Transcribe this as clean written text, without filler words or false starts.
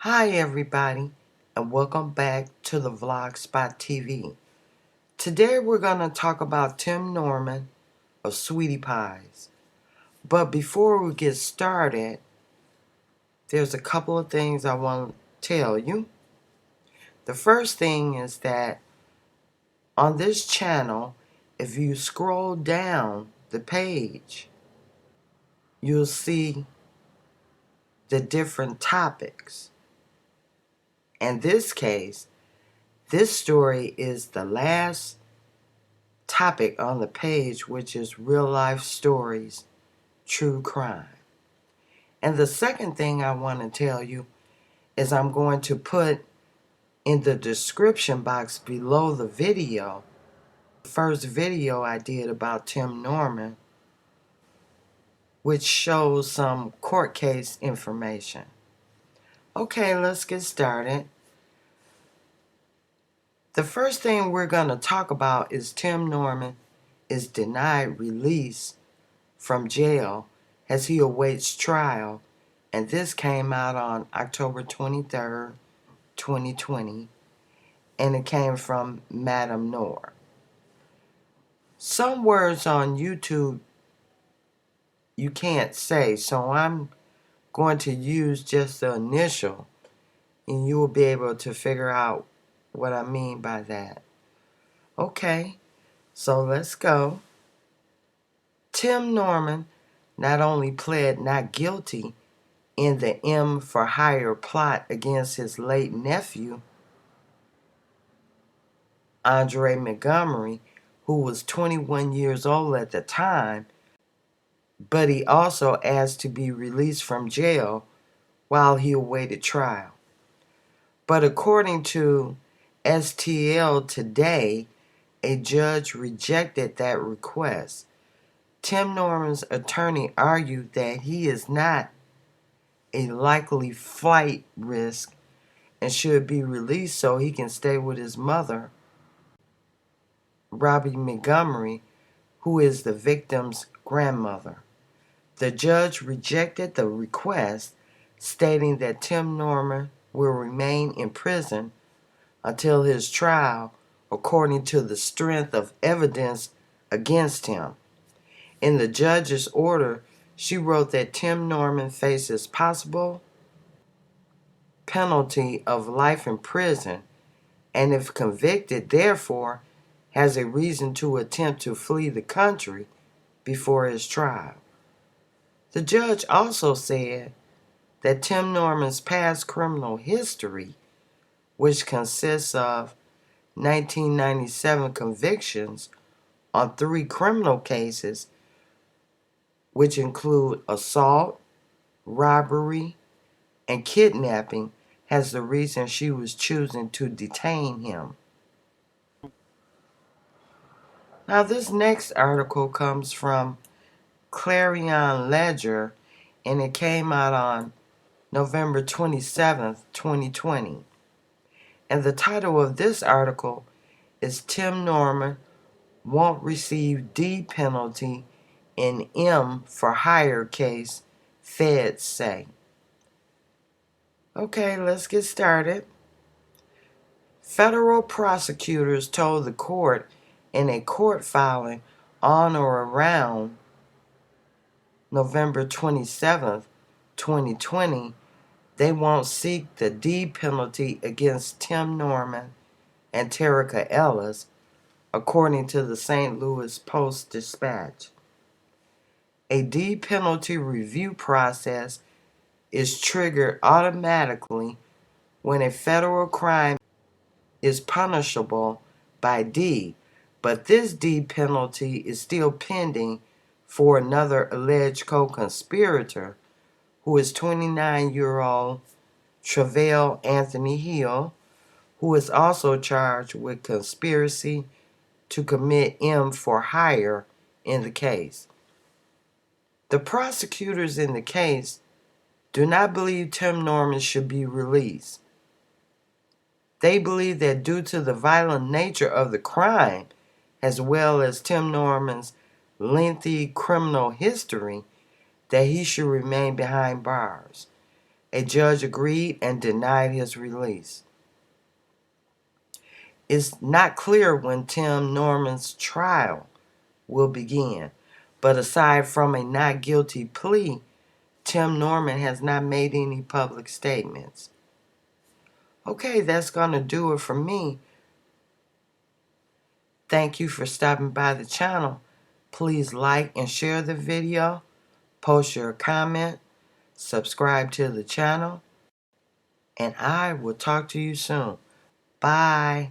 Hi everybody, and welcome back to the Vlog Spot TV. Today we're going to talk about Tim Norman of Sweetie Pies. But before we get started, there's a couple of things I want to tell you. The first thing is that on this channel, if you scroll down the page, you'll see the different topics. In this case, this story is the last topic on the page, which is real life stories, true crime. And the second thing I want to tell you is I'm going to put in the description box below the video, the first video I did about Tim Norman, which shows some court case information. Okay, let's get started. The first thing we're going to talk about is Tim Norman is denied release from jail as he awaits trial, and this came out on October 23rd, 2020, and it came from Madam Noor. Some words on YouTube you can't say, so I'm going to use just the initial, and you will be able to figure out what I mean by that. Okay, so let's go. Tim Norman not only pled not guilty in the M for Hire plot against his late nephew, Andre Montgomery, who was 21 years old at the time, but he also asked to be released from jail while he awaited trial. But according to STL Today, a judge rejected that request. Tim Norman's attorney argued that he is not a likely flight risk and should be released so he can stay with his mother, Robbie Montgomery, who is the victim's grandmother. The judge rejected the request, stating that Tim Norman will remain in prison until his trial, according to the strength of evidence against him. In the judge's order, she wrote that Tim Norman faces possible penalty of life in prison, and if convicted, therefore, has a reason to attempt to flee the country before his trial. The judge also said that Tim Norman's past criminal history, which consists of 1997 convictions on 3 criminal cases, which include assault, robbery, and kidnapping, has the reason she was choosing to detain him. Now, this next article comes from Clarion Ledger, and it came out on November 27th, 2020. And the title of this article is Tim Norman Won't Receive D Penalty in M for Hire Case, Feds Say. Okay, let's get started. Federal prosecutors told the court in a court filing on or around November 27th, 2020, they won't seek the D penalty against Tim Norman and Terica Ellis, according to the St. Louis Post-Dispatch. A D penalty review process is triggered automatically when a federal crime is punishable by D, but this D penalty is still pending for another alleged co-conspirator, who is 29-year-old Travell Anthony Hill, who is also charged with conspiracy to commit M for hire in the case. The prosecutors in the case do not believe Tim Norman should be released. They believe that due to the violent nature of the crime, as well as Tim Norman's lengthy criminal history, that he should remain behind bars. A judge agreed and denied his release. It's not clear when Tim Norman's trial will begin, but aside from a not guilty plea, Tim Norman has not made any public statements. Okay, that's going to do it for me. Thank you for stopping by the channel. Please like and share the video, post your comment, subscribe to the channel, and I will talk to you soon. Bye.